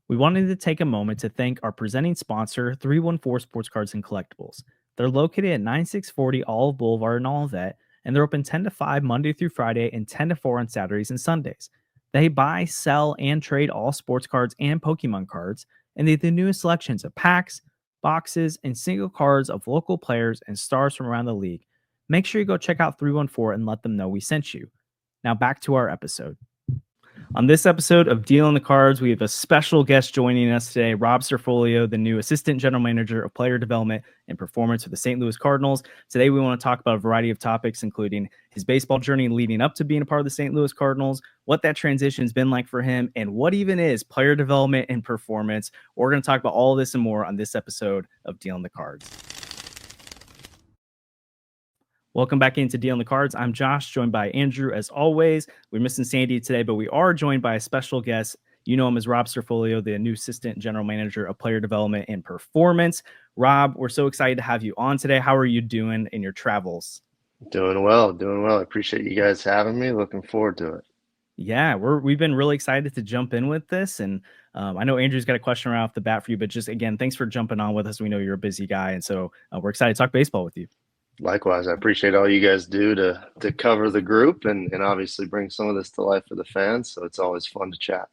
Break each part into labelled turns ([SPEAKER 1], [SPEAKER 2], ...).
[SPEAKER 1] We wanted to take a moment to thank our presenting sponsor, 314 Sports Cards and Collectibles. They're located at 9640 Olive Boulevard in Olivet, and they're open 10 to 5 Monday through Friday and 10 to 4 on Saturdays and Sundays. They buy, sell, and trade all sports cards and Pokemon cards, and they have the newest selections of packs, boxes, and single cards of local players and stars from around the league. Make sure you go check out 314 and let them know we sent you. Now back to our episode. On this episode of Dealing the Cards, we have a special guest joining us today, Rob Cerfolio, the new Assistant General Manager of Player Development and Performance for the St. Louis Cardinals. Today, we want to talk about a variety of topics, including his baseball journey leading up to being a part of the St. Louis Cardinals, what that transition has been like for him, and what even is player development and performance. We're going to talk about all of this and more on this episode of Dealing the Cards. Welcome back into Dealing the Cards. I'm Josh, joined by Andrew as always. We're missing Sandy today, but we are joined by a special guest. You know him as Rob Cerfolio, the new Assistant General Manager of Player Development and Performance. Rob, we're so excited to have you on today. How are you doing in your travels?
[SPEAKER 2] Doing well, doing well. I appreciate you guys having me. Looking forward to it.
[SPEAKER 1] Yeah, we've been really excited to jump in with this. And I know Andrew's got a question right off the bat for you, but just again, thanks for jumping on with us. We know you're a busy guy. And so we're excited to talk baseball with you.
[SPEAKER 2] Likewise, I appreciate all you guys do to cover the group and obviously bring some of this to life for the fans. So it's always fun to chat.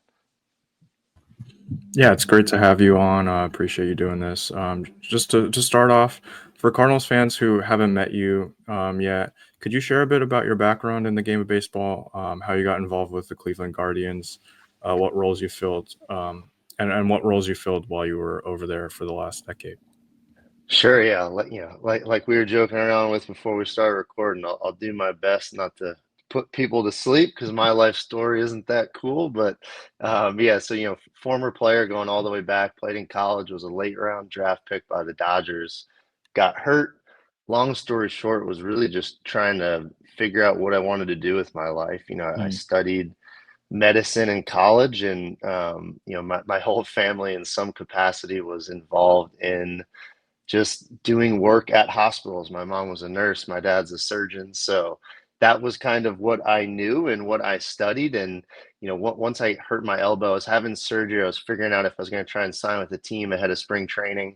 [SPEAKER 3] Yeah, it's great to have you on. Appreciate you doing this. Just to start off, for Cardinals fans who haven't met you yet, could you share a bit about your background in the game of baseball, how you got involved with the Cleveland Guardians, what roles you filled, and what roles you filled while you were over there for the last decade?
[SPEAKER 2] Sure, yeah. Like we were joking around with before we started recording, I'll do my best not to put people to sleep because my life story isn't that cool. But yeah, so former player going all the way back, played in college, was a late round draft pick by the Dodgers, got hurt. Long story short, was really just trying to figure out what I wanted to do with my life. I studied medicine in college, and my whole family in some capacity was involved in just doing work at hospitals. My mom was a nurse, my dad's a surgeon. So that was kind of what I knew and what I studied. And, once I hurt my elbow, I was having surgery. I was figuring out if I was going to try and sign with the team ahead of spring training.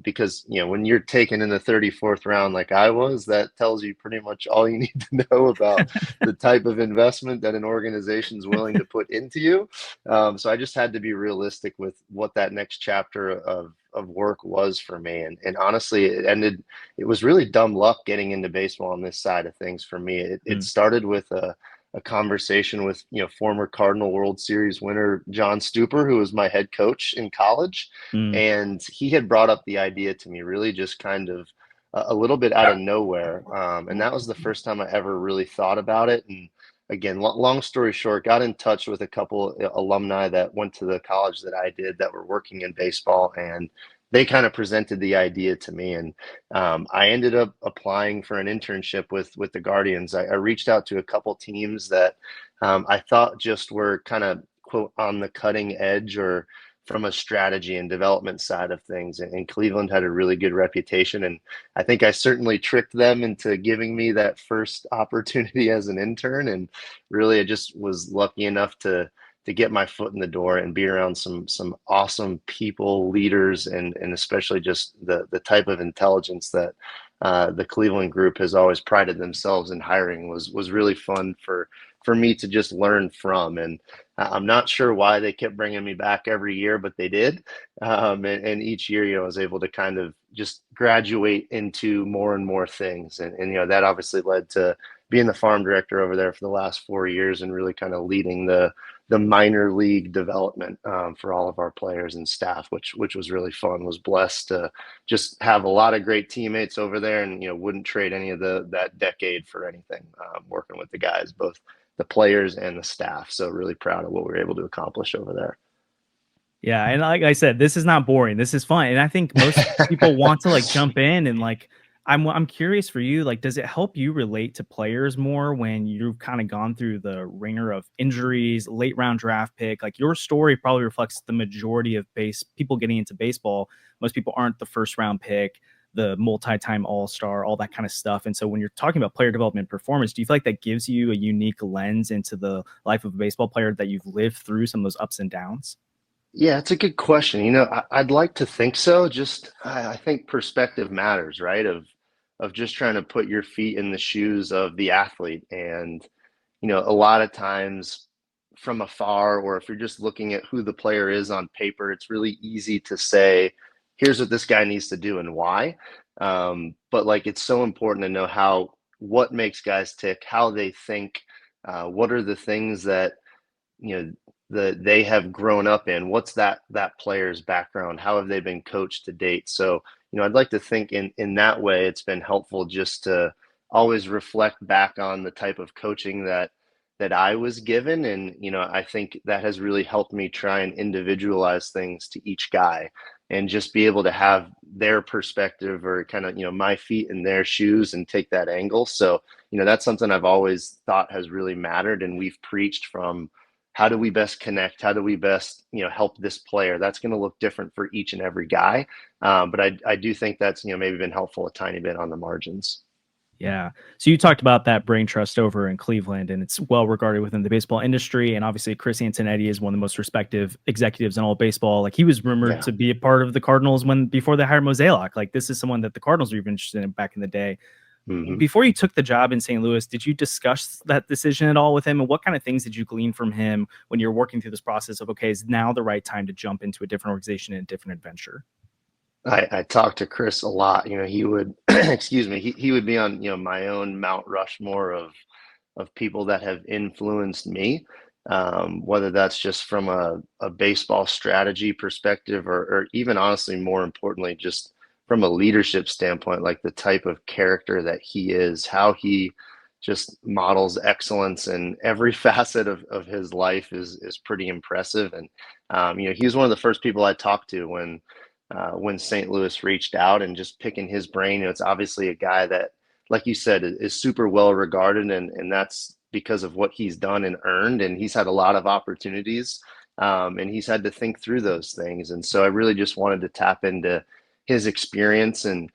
[SPEAKER 2] Because, when you're taken in the 34th round, like I was, that tells you pretty much all you need to know about the type of investment that an organization is willing to put into you. So I just had to be realistic with what that next chapter of work was for me. And honestly, it was really dumb luck getting into baseball on this side of things for me. It started with a conversation with, former Cardinal World Series winner John Stuper, who was my head coach in college. And he had brought up the idea to me really just kind of a little bit out of nowhere. And that was the first time I ever really thought about it. And again, long story short, got in touch with a couple alumni that went to the college that I did that were working in baseball, and they kind of presented the idea to me. And I ended up applying for an internship with the Guardians. I reached out to a couple teams that I thought just were kind of quote on the cutting edge or from a strategy and development side of things. And Cleveland had a really good reputation. And I think I certainly tricked them into giving me that first opportunity as an intern. And really, I just was lucky enough to get my foot in the door and be around some awesome people, leaders, and especially just the type of intelligence that the Cleveland group has always prided themselves in hiring was really fun for me to just learn from. And I'm not sure why they kept bringing me back every year, but they did. And each year, I was able to kind of just graduate into more and more things. And that obviously led to being the farm director over there for the last 4 years and really kind of leading the minor league development for all of our players and staff, which was really fun. Was blessed to just have a lot of great teammates over there, and wouldn't trade any of that decade for anything. Working with the guys, both the players and the staff. So really proud of what we were able to accomplish over there.
[SPEAKER 1] Yeah, and like I said, this is not boring. This is fun, and I think most people want to jump in and I'm curious for you. Does it help you relate to players more when you've kind of gone through the ringer of injuries, late round draft pick? Your story probably reflects the majority of people getting into baseball. Most people aren't the first round pick, the multi-time all-star, all that kind of stuff. And so when you're talking about player development performance, do you feel like that gives you a unique lens into the life of a baseball player that you've lived through some of those ups and downs?
[SPEAKER 2] Yeah, it's a good question. I'd like to think so. Just I think perspective matters, right? Of just trying to put your feet in the shoes of the athlete. And a lot of times from afar, or if you're just looking at who the player is on paper, it's really easy to say, here's what this guy needs to do and why. But like, it's so important to know what makes guys tick, how they think, what are the things that they have grown up in. What's that player's background? How have they been coached to date? So I'd like to think in that way it's been helpful just to always reflect back on the type of coaching that I was given. And I think that has really helped me try and individualize things to each guy and just be able to have their perspective, or kind of my feet in their shoes, and take that angle. So that's something I've always thought has really mattered, and we've preached from how do we best connect? How do we best, help this player? That's going to look different for each and every guy. But I do think that's, maybe been helpful a tiny bit on the margins.
[SPEAKER 1] Yeah. So you talked about that brain trust over in Cleveland, and it's well regarded within the baseball industry. And obviously, Chris Antonetti is one of the most respected executives in all of baseball. Like, he was rumored
[SPEAKER 2] Yeah.
[SPEAKER 1] to be a part of the Cardinals before they hired Mozeliak. Like, this is someone that the Cardinals were even interested in back in the day.
[SPEAKER 2] Mm-hmm.
[SPEAKER 1] Before you took the job in St. Louis, did you discuss that decision at all with him? And what kind of things did you glean from him when you're working through this process of, okay, is now the right time to jump into a different organization and a different adventure?
[SPEAKER 2] I talked to Chris a lot. He would, excuse me, he would be on, my own Mount Rushmore of people that have influenced me, whether that's just from a baseball strategy perspective, or even honestly, more importantly, just from a leadership standpoint, like the type of character that he is, how he just models excellence in every facet of his life is pretty impressive. And, he was one of the first people I talked to when St. Louis reached out, and just picking his brain. It's obviously a guy that, like you said, is super well regarded, and that's because of what he's done and earned. And he's had a lot of opportunities, and he's had to think through those things. And so I really just wanted to tap into his experience and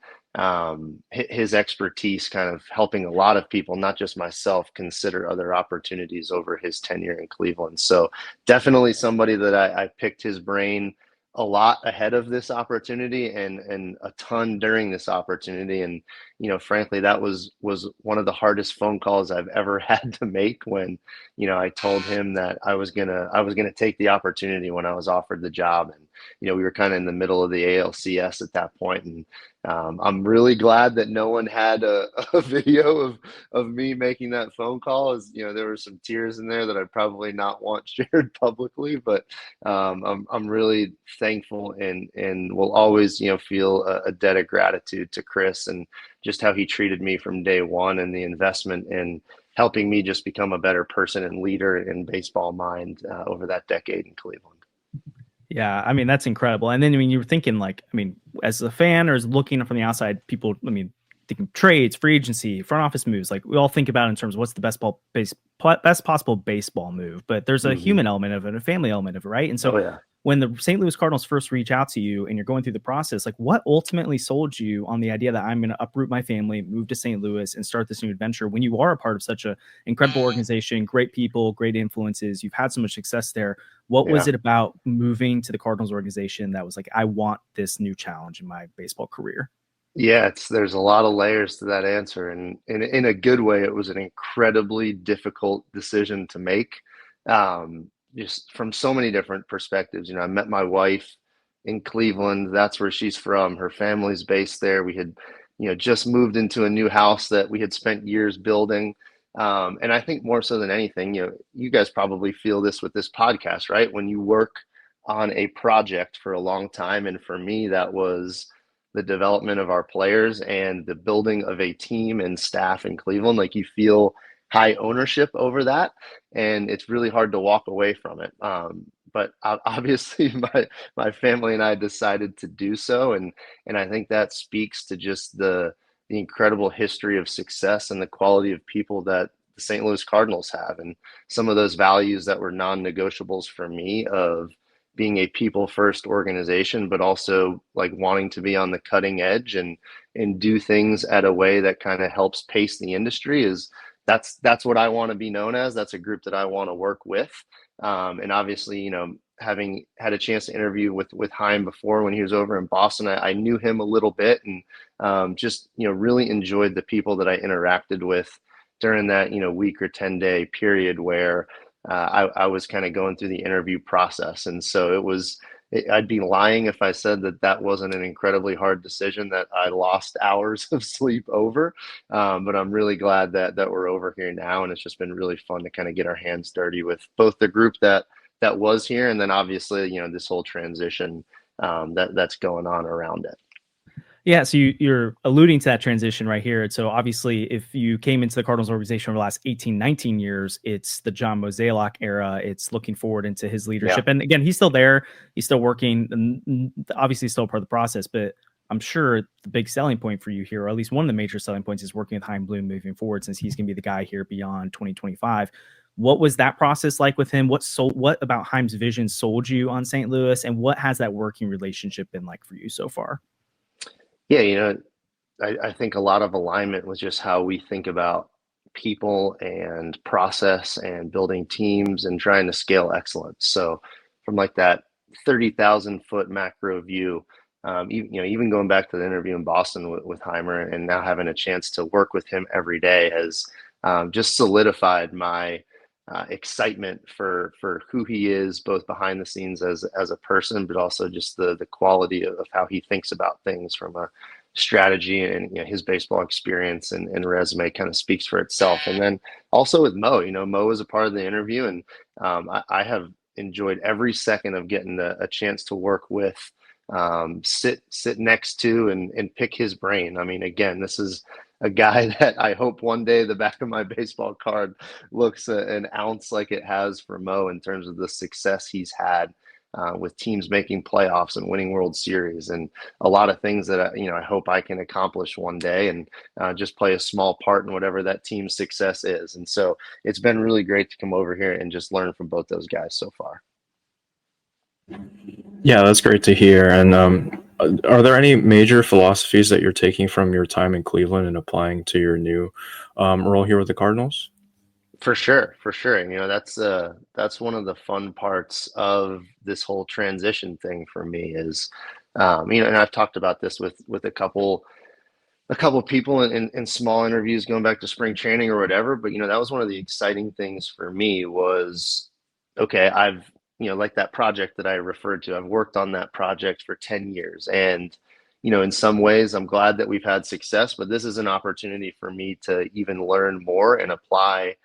[SPEAKER 2] his expertise, kind of helping a lot of people, not just myself, consider other opportunities over his tenure in Cleveland. So definitely somebody that I picked his brain a lot ahead of this opportunity, and a ton during this opportunity. And frankly, that was one of the hardest phone calls I've ever had to make, when I told him that I was gonna take the opportunity when I was offered the job. And we were kind of in the middle of the ALCS at that point. And I'm really glad that no one had a video of me making that phone call. As there were some tears in there that I probably not want shared publicly. But I'm really thankful, and will always feel a debt of gratitude to Chris, and just how he treated me from day one, and the investment in helping me just become a better person and leader in baseball mind over that decade in Cleveland.
[SPEAKER 1] Yeah, I mean, that's incredible. And then, I mean, you were thinking, like, I mean, as a fan or as looking from the outside, people, I mean, thinking trades, free agency, front office moves, like we all think about in terms of what's the best possible baseball move. But there's a
[SPEAKER 2] Mm-hmm.
[SPEAKER 1] human element of it, a family element of it, right? And so
[SPEAKER 2] Oh yeah.
[SPEAKER 1] when the St. Louis Cardinals first reach out to you and you're going through the process, like, what ultimately sold you on the idea that I'm going to uproot my family, move to St. Louis, and start this new adventure when you are a part of such a incredible organization, great people, great influences, you've had so much success there? What was
[SPEAKER 2] Yeah.
[SPEAKER 1] it about moving to the Cardinals organization that was like, I want this new challenge in my baseball career?
[SPEAKER 2] Yeah, there's a lot of layers to that answer, and in a good way, it was an incredibly difficult decision to make, just from so many different perspectives. I met my wife in Cleveland. That's where she's from. Her family's based there. We had, just moved into a new house that we had spent years building. And I think more so than anything, you guys probably feel this with this podcast, right? When you work on a project for a long time, and for me, that was the development of our players and the building of a team and staff in Cleveland. Like, you feel high ownership over that, and it's really hard to walk away from it. But obviously, my family and I decided to do so, and I think that speaks to just the incredible history of success and the quality of people that the St. Louis Cardinals have, and some of those values that were non-negotiables for me, of being a people first organization, but also like wanting to be on the cutting edge and do things at a way that kind of helps pace the industry. That's what I want to be known as. That's a group that I want to work with. And obviously, having had a chance to interview with Chaim before when he was over in Boston, I knew him a little bit, and just really enjoyed the people that I interacted with during that week or 10-day period where I was kind of going through the interview process. And so I'd be lying if I said that wasn't an incredibly hard decision that I lost hours of sleep over. But I'm really glad that we're over here now, and it's just been really fun to kind of get our hands dirty with both the group that was here, and then obviously this whole transition that's going on around it.
[SPEAKER 1] Yeah, so you're alluding to that transition right here. So obviously, if you came into the Cardinals organization over the last 18, 19 years, it's the John Mozeliak era. It's looking forward into his leadership. Yeah. And again, he's still there. He's still working, and obviously still part of the process. But I'm sure the big selling point for you here, or at least one of the major selling points, is working with Chaim Bloom moving forward, since he's going to be the guy here beyond 2025. What was that process like with him? What about Chaim's vision sold you on St. Louis? And what has that working relationship been like for you so far?
[SPEAKER 2] Yeah, I think a lot of alignment was just how we think about people and process and building teams and trying to scale excellence. So from like that 30,000 foot macro view, even going back to the interview in Boston with Heimer, and now having a chance to work with him every day has just solidified my excitement for who he is, both behind the scenes as a person, but also just the quality of how he thinks about things from a strategy, and his baseball experience and resume kind of speaks for itself. And then also with Mo, Mo was a part of the interview, and I have enjoyed every second of getting a chance to work with, sit next to, and pick his brain. I mean, again, this is a guy that I hope one day the back of my baseball card looks an ounce like it has for Mo in terms of the success he's had with teams making playoffs and winning World Series, and a lot of things that I hope I can accomplish one day, and just play a small part in whatever that team's success is. And so it's been really great to come over here and just learn from both those guys so far.
[SPEAKER 3] Yeah, that's great to hear. And are there any major philosophies that you're taking from your time in Cleveland and applying to your new role here with the Cardinals?
[SPEAKER 2] For sure. That's one of the fun parts of this whole transition thing for me is, and I've talked about this with a couple people in small interviews going back to spring training or whatever. But that was one of the exciting things for me was, okay, I've like that project that I referred to, I've worked on that project for 10 years, and in some ways I'm glad that we've had success, but this is an opportunity for me to even learn more and apply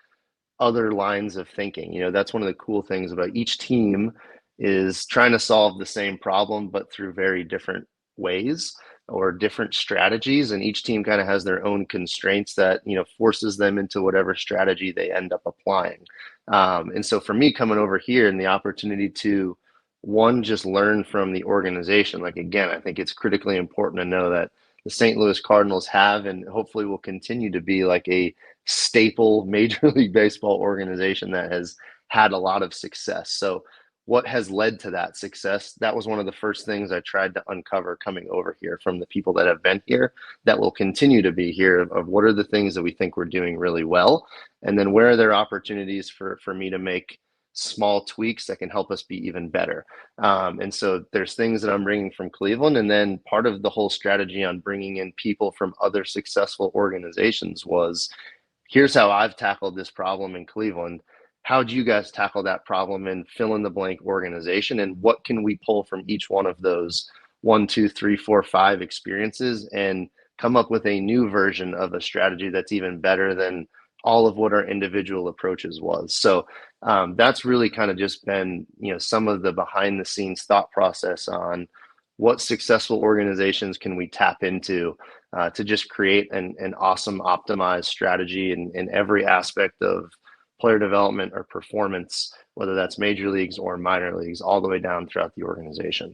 [SPEAKER 2] other lines of thinking. That's one of the cool things about each team, is trying to solve the same problem, but through very different ways or different strategies. And each team kind of has their own constraints that, forces them into whatever strategy they end up applying. And so for me, coming over here and the opportunity to, one, just learn from the organization. Like, again, I think it's critically important to know that the St. Louis Cardinals have, and hopefully will continue to be, like a staple Major League Baseball organization that has had a lot of success. So what has led to that success? That was one of the first things I tried to uncover coming over here from the people that have been here, that will continue to be here, of what are the things that we think we're doing really well, and then where are there opportunities for me to make small tweaks that can help us be even better. And so there's things that I'm bringing from Cleveland, and then part of the whole strategy on bringing in people from other successful organizations was, here's how I've tackled this problem in Cleveland. How do you guys tackle that problem in fill in the blank organization? And what can we pull from each one of those 1, 2, 3, 4, 5 experiences and come up with a new version of a strategy that's even better than all of what our individual approaches was. So that's really kind of just been, some of the behind the scenes thought process on what successful organizations can we tap into to just create an awesome optimized strategy in every aspect of player development or performance, whether that's major leagues or minor leagues, all the way down throughout the organization.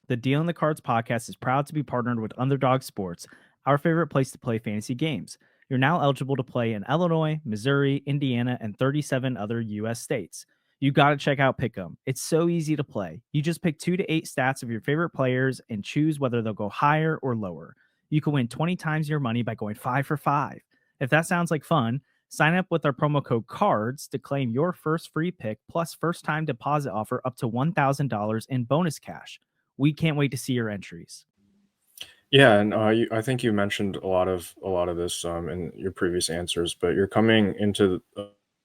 [SPEAKER 1] The Deal on the Cards podcast is proud to be partnered with Underdog Sports, our favorite place to play fantasy games. You're now eligible to play in Illinois, Missouri, Indiana, and 37 other U.S. states. You got to check out Pick'em. It's so easy to play. You just pick 2 to 8 stats of your favorite players and choose whether they'll go higher or lower. You can win 20 times your money by going 5 for 5. If that sounds like fun, Sign up with our promo code CARDS to claim your first free pick plus first time deposit offer up to $1,000 in bonus cash. We can't wait to see your entries.
[SPEAKER 3] Yeah, and I think you mentioned a lot of this in your previous answers, but you're coming into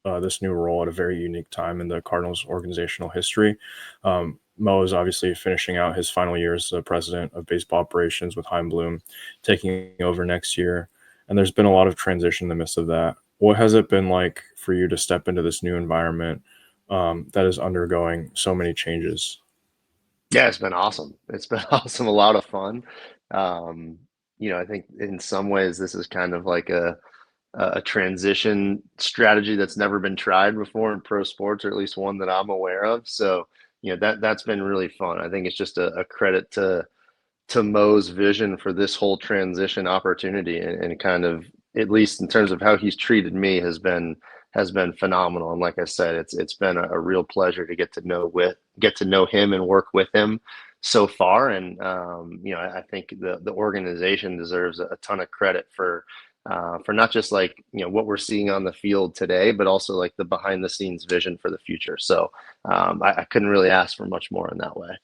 [SPEAKER 3] this new role at a very unique time in the Cardinals' organizational history. Mo is obviously finishing out his final year as the president of baseball operations with Chaim Bloom taking over next year, and there's been a lot of transition in the midst of that. What has it been like for you to step into this new environment that is undergoing so many changes?
[SPEAKER 2] Yeah, it's been awesome. It's been awesome, a lot of fun. Um, I think in some ways this is kind of like a transition strategy that's never been tried before in pro sports, or at least one that I'm aware of. So, that's been really fun. I think it's just a credit to Mo's vision for this whole transition opportunity, and kind of, at least in terms of how he's treated me, has been phenomenal. And like I said, it's been a real pleasure to get to know him and work with him so far. And I think the organization deserves a ton of credit for not just like what we're seeing on the field today, but also like the behind the scenes vision for the future. So I couldn't really ask for much more in that way.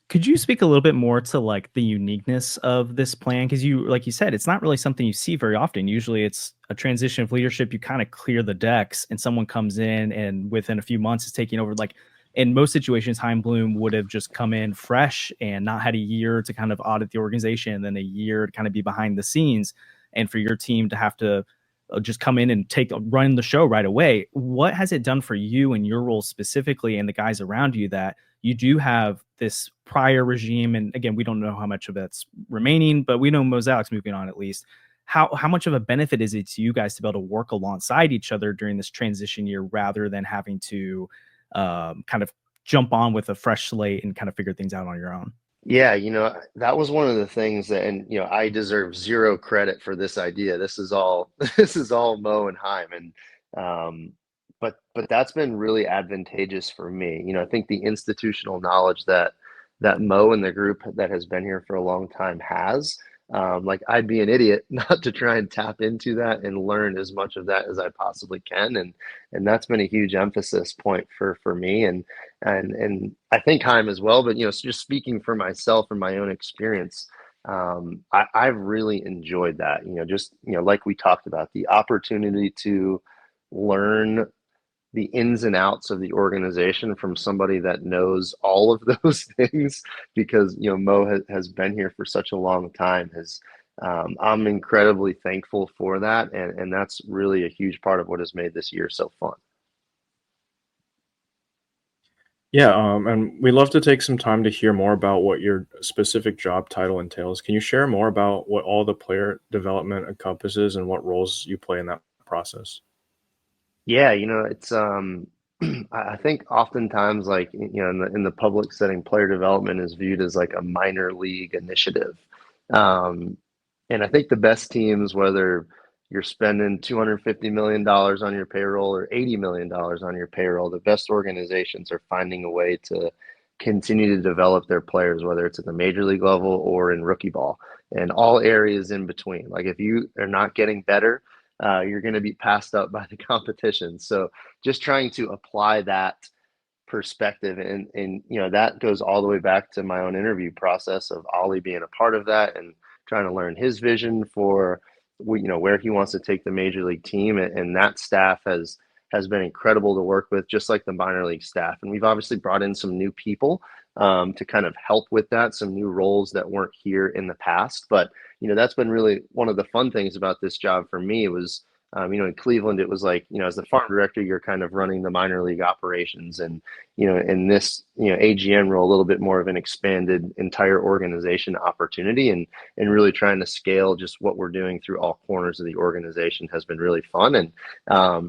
[SPEAKER 1] Could you speak a little bit more to like the uniqueness of this plan? Because like you said, it's not really something you see very often. Usually it's a transition of leadership. You kind of clear the decks and someone comes in and within a few months is taking over. Like in most situations, Chaim Bloom would have just come in fresh and not had a year to kind of audit the organization, and then a year to kind of be behind the scenes. And for your team to have to just come in and run the show right away. What has it done for you and your role specifically and the guys around you that you do have this prior regime? And again, we don't know how much of that's remaining, but we know Mosaic's moving on at least. How much of a benefit is it to you guys to be able to work alongside each other during this transition year rather than having to kind of jump on with a fresh slate and kind of figure things out on your own?
[SPEAKER 2] Yeah, that was one of the things that, and I deserve zero credit for this idea. This is all this is all Mo and Chaim, and but that's been really advantageous for me. I think the institutional knowledge that Mo and the group that has been here for a long time has, like I'd be an idiot not to try and tap into that and learn as much of that as I possibly can, and that's been a huge emphasis point for me, and I think Chaim as well. But just speaking for myself and my own experience, I've really enjoyed that. Just like we talked about, the opportunity to learn the ins and outs of the organization from somebody that knows all of those things, because Mo has been here for such a long time. I'm incredibly thankful for that, and that's really a huge part of what has made this year so fun.
[SPEAKER 3] Yeah, and we'd love to take some time to hear more about what your specific job title entails. Can you share more about what all the player development encompasses and what roles you play in that process?
[SPEAKER 2] Yeah, it's I think oftentimes, like in the public setting, player development is viewed as like a minor league initiative. Um, and I think the best teams, whether you're spending $250 million on your payroll or $80 million on your payroll, the best organizations are finding a way to continue to develop their players, whether it's at the major league level or in rookie ball, and all areas in between. Like if you are not getting better, you're going to be passed up by the competition. So just trying to apply that perspective, and that goes all the way back to my own interview process of Ollie being a part of that and trying to learn his vision for where he wants to take the major league team, and that staff has been incredible to work with, just like the minor league staff. And we've obviously brought in some new people to kind of help with that, some new roles that weren't here in the past. But that's been really one of the fun things about this job for me. Was in Cleveland, it was like, as the farm director, you're kind of running the minor league operations, and in this AGM role, a little bit more of an expanded entire organization opportunity, and really trying to scale just what we're doing through all corners of the organization has been really fun. And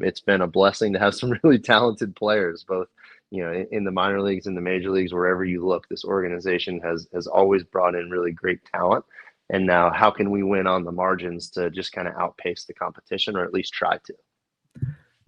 [SPEAKER 2] it's been a blessing to have some really talented players, both in the minor leagues and the major leagues. Wherever you look, this organization has always brought in really great talent. And now, how can we win on the margins to just kind of outpace the competition, or at least try to?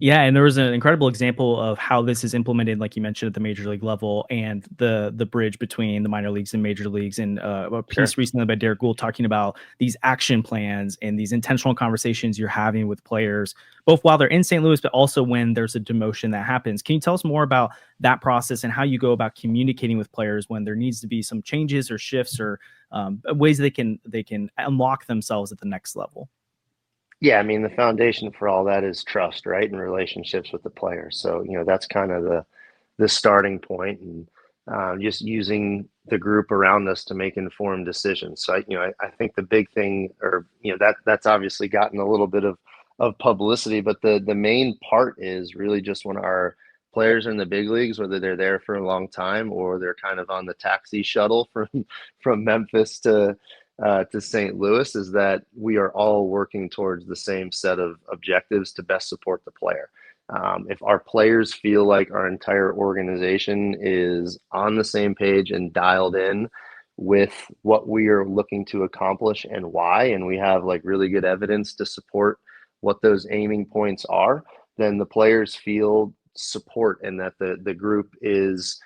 [SPEAKER 1] Yeah, and there was an incredible example of how this is implemented, like you mentioned, at the major league level, and the bridge between the minor leagues and major leagues. And a
[SPEAKER 2] Sure.
[SPEAKER 1] piece recently by Derek Gould talking about these action plans and these intentional conversations you're having with players, both while they're in St. Louis, but also when there's a demotion that happens. Can you tell us more about that process and how you go about communicating with players when there needs to be some changes or shifts or ways they can unlock themselves at the next level?
[SPEAKER 2] Yeah, I mean, the foundation for all that is trust, right? And relationships with the players. So, that's kind of the starting point, and just using the group around us to make informed decisions. So, I think the big thing, or, that's obviously gotten a little bit of publicity, but the main part is really just when our players are in the big leagues, whether they're there for a long time or they're kind of on the taxi shuttle from Memphis to St. Louis, is that we are all working towards the same set of objectives to best support the player. If our players feel like our entire organization is on the same page and dialed in with what we are looking to accomplish and why, and we have like really good evidence to support what those aiming points are, then the players feel support, and that the group is,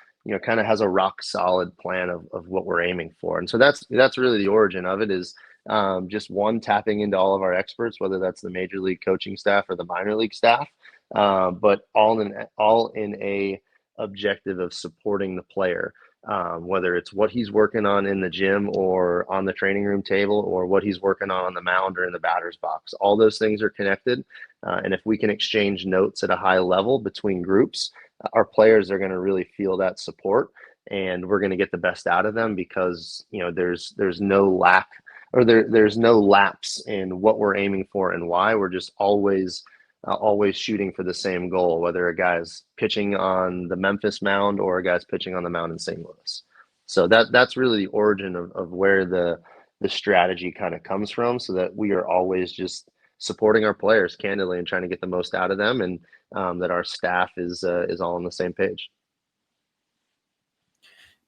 [SPEAKER 2] kind of has a rock solid plan of what we're aiming for. And so that's really the origin of it, is just one, tapping into all of our experts, whether that's the major league coaching staff or the minor league staff, but all in a objective of supporting the player, whether it's what he's working on in the gym or on the training room table, or what he's working on the mound or in the batter's box. All those things are connected, and if we can exchange notes at a high level between groups, our players are going to really feel that support, and we're going to get the best out of them, because there's no lack, or there's no lapse in what we're aiming for and why. We're just always shooting for the same goal, whether a guy's pitching on the Memphis mound or a guy's pitching on the mound in St. Louis. So that's really the origin of where the strategy kind of comes from, so that we are always just supporting our players candidly and trying to get the most out of them, and that our staff is all on the same page.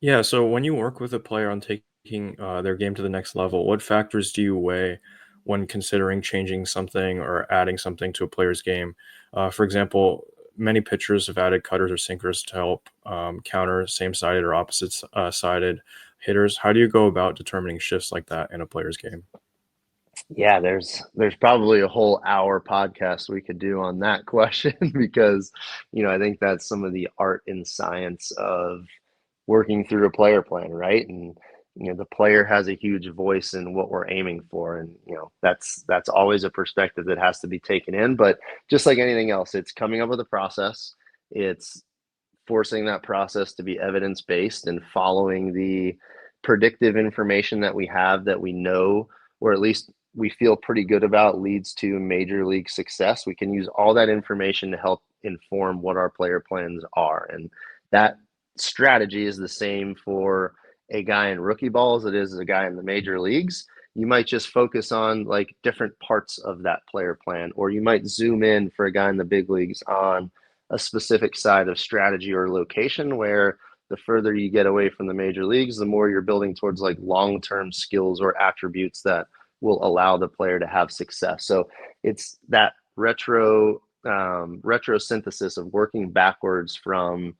[SPEAKER 3] Yeah, so when you work with a player on taking their game to the next level, what factors do you weigh when considering changing something or adding something to a player's game? For example, many pitchers have added cutters or sinkers to help counter same-sided or opposite sided hitters. How do you go about determining shifts like that in a player's game?
[SPEAKER 2] Yeah, there's probably a whole hour podcast we could do on that question because, I think that's some of the art and science of working through a player plan, right? And the player has a huge voice in what we're aiming for, and that's always a perspective that has to be taken in. But just like anything else, it's coming up with a process. It's forcing that process to be evidence based and following the predictive information that we have, that we know, or at least we feel pretty good about, leads to major league success. We can use all that information to help inform what our player plans are. And that strategy is the same for a guy in rookie ball as it is a guy in the major leagues. You might just focus on like different parts of that player plan, or you might zoom in for a guy in the big leagues on a specific side of strategy or location, where the further you get away from the major leagues, the more you're building towards like long-term skills or attributes that will allow the player to have success. So it's that retro synthesis of working backwards from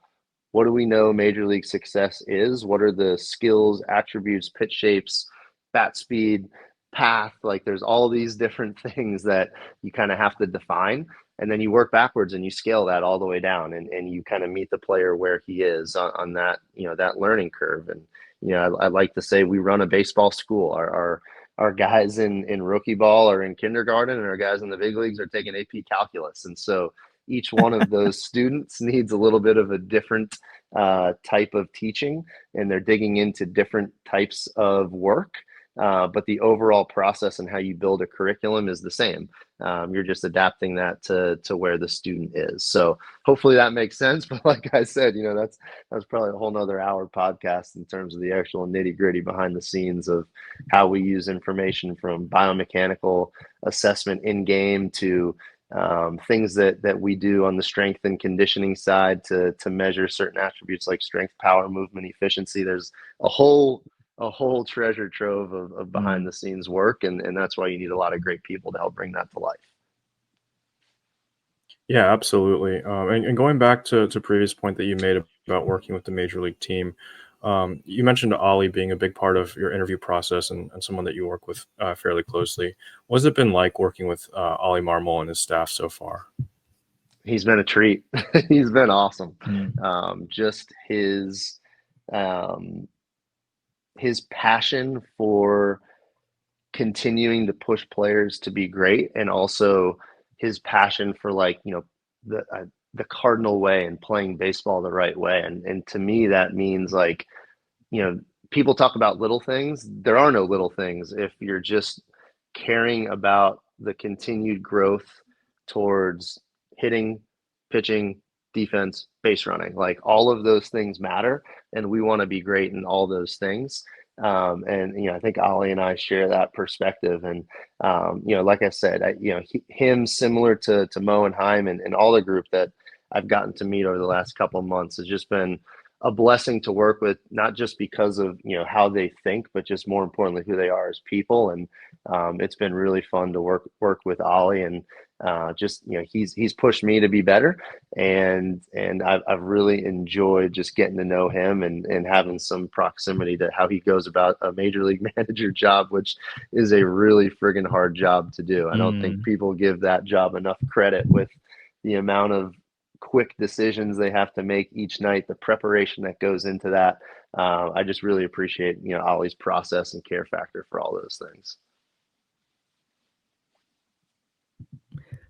[SPEAKER 2] what do we know major league success is? What are the skills, attributes, pitch shapes, bat speed, path? Like there's all these different things that you kind of have to define. And then you work backwards and you scale that all the way down, and you kind of meet the player where he is on that, that learning curve. And, I like to say we run a baseball school. Our guys in rookie ball are in kindergarten, and our guys in the big leagues are taking AP calculus. And so each one of those students needs a little bit of a different type of teaching, and they're digging into different types of work. But the overall process and how you build a curriculum is the same. You're just adapting that to where the student is. So hopefully that makes sense. But like I said, that's probably a whole nother hour podcast in terms of the actual nitty gritty behind the scenes of how we use information from biomechanical assessment in game to things that we do on the strength and conditioning side to measure certain attributes like strength, power, movement, efficiency. There's a whole treasure trove of behind the scenes work, and that's why you need a lot of great people to help bring that to life.
[SPEAKER 3] Yeah, absolutely. And going back to previous point that you made about working with the major league team, you mentioned Ollie being a big part of your interview process and someone that you work with fairly closely. What has it been like working with Ollie Marmol and his staff so far?
[SPEAKER 2] He's been a treat. He's been awesome.
[SPEAKER 1] Mm.
[SPEAKER 2] Just um, his passion for continuing to push players to be great, and also his passion for, like, the cardinal way and playing baseball the right way. And to me, that means, like, people talk about little things. There are no little things if you're just caring about the continued growth towards hitting, pitching, defense, base running. Like, all of those things matter, and we want to be great in all those things. And I think Ollie and I share that perspective. And like I said, him, similar to Mo and Chaim and all the group that I've gotten to meet over the last couple of months, has just been a blessing to work with, not just because of how they think, but just more importantly who they are as people. And it's been really fun to work with Ollie, and just he's pushed me to be better, and I've really enjoyed just getting to know him and having some proximity to how he goes about a major league manager job, which is a really friggin' hard job to do. I don't think
[SPEAKER 1] Mm.
[SPEAKER 2] people give that job enough credit, with the amount of quick decisions they have to make each night, the preparation that goes into that. I just really appreciate Ollie's process and care factor for all those things.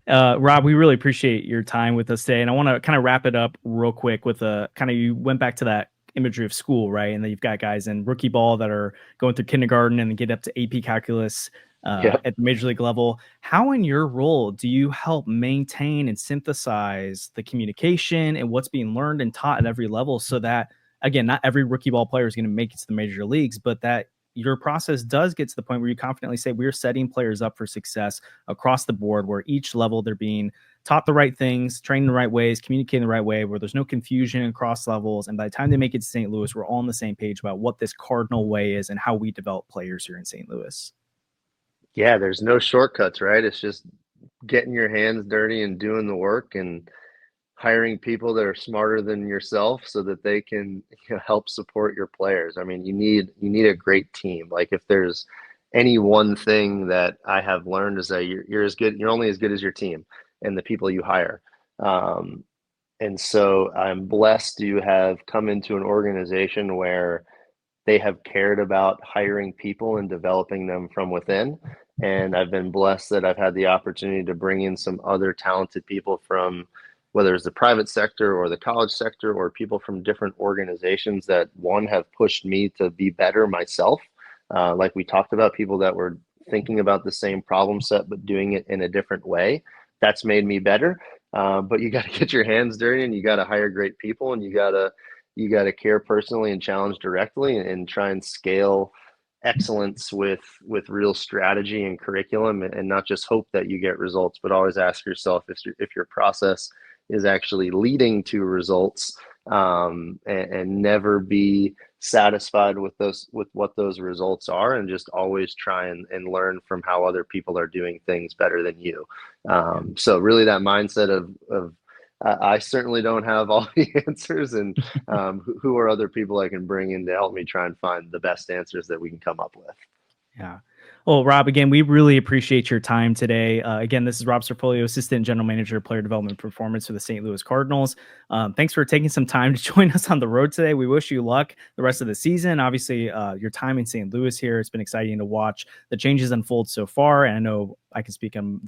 [SPEAKER 1] Rob, we really appreciate your time with us today. And I want to kind of wrap it up real quick with a kind of, you went back to that imagery of school, right? And then you've got guys in rookie ball that are going through kindergarten and then get up to AP calculus
[SPEAKER 2] Yep.
[SPEAKER 1] at the major league level. How, in your role, do you help maintain and synthesize the communication and what's being learned and taught at every level, so that, again, not every rookie ball player is going to make it to the major leagues, but that your process does get to the point where you confidently say we're setting players up for success across the board, where each level they're being taught the right things, trained the right ways, communicating the right way, where there's no confusion across levels. And by the time they make it to St. Louis, we're all on the same page about what this cardinal way is and how we develop players here in St. Louis.
[SPEAKER 2] Yeah, there's no shortcuts, right? It's just getting your hands dirty and doing the work, and hiring people that are smarter than yourself so that they can help support your players. I mean, you need a great team. Like, if there's any one thing that I have learned, is that you're only as good as your team and the people you hire. Um, and so I'm blessed to have come into an organization where they have cared about hiring people and developing them from within. And I've been blessed that I've had the opportunity to bring in some other talented people from, whether it's the private sector or the college sector, or people from different organizations that, one, have pushed me to be better myself. Like we talked about, people that were thinking about the same problem set but doing it in a different way. That's made me better. But you got to get your hands dirty, and you got to hire great people, and you got to care personally and challenge directly, and try and scale excellence with real strategy and curriculum, and not just hope that you get results, but always ask yourself if your process is actually leading to results, and never be satisfied with what those results are, and just always try and learn from how other people are doing things better than you. So really, that mindset of I certainly don't have all the answers, and who are other people I can bring in to help me try and find the best answers that we can come up with.
[SPEAKER 1] Yeah. Well, Rob, again, we really appreciate your time today. Again, this is Rob Cerfolio, Assistant General Manager of Player Development and Performance for the St. Louis Cardinals. Thanks for taking some time to join us on the road today. We wish you luck the rest of the season. Obviously, your time in St. Louis here, it's been exciting to watch the changes unfold so far. And I know I can speak on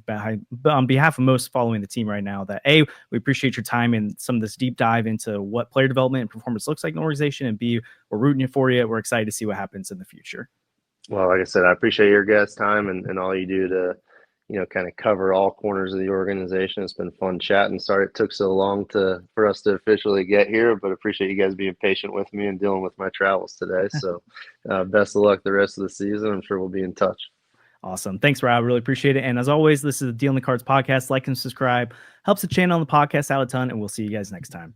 [SPEAKER 1] behalf of most following the team right now that, A, we appreciate your time and some of this deep dive into what player development and performance looks like in the organization, and B, we're rooting for you. We're excited to see what happens in the future.
[SPEAKER 2] Well, like I said, I appreciate your guys' time, and all you do to, kind of cover all corners of the organization. It's been fun chatting. Sorry it took so long for us to officially get here, but appreciate you guys being patient with me and dealing with my travels today. So best of luck the rest of the season. I'm sure we'll be in touch.
[SPEAKER 1] Awesome. Thanks, Rob. Really appreciate it. And as always, this is the Deal in the Cards podcast. Like and subscribe. Helps the channel and the podcast out a ton, and we'll see you guys next time.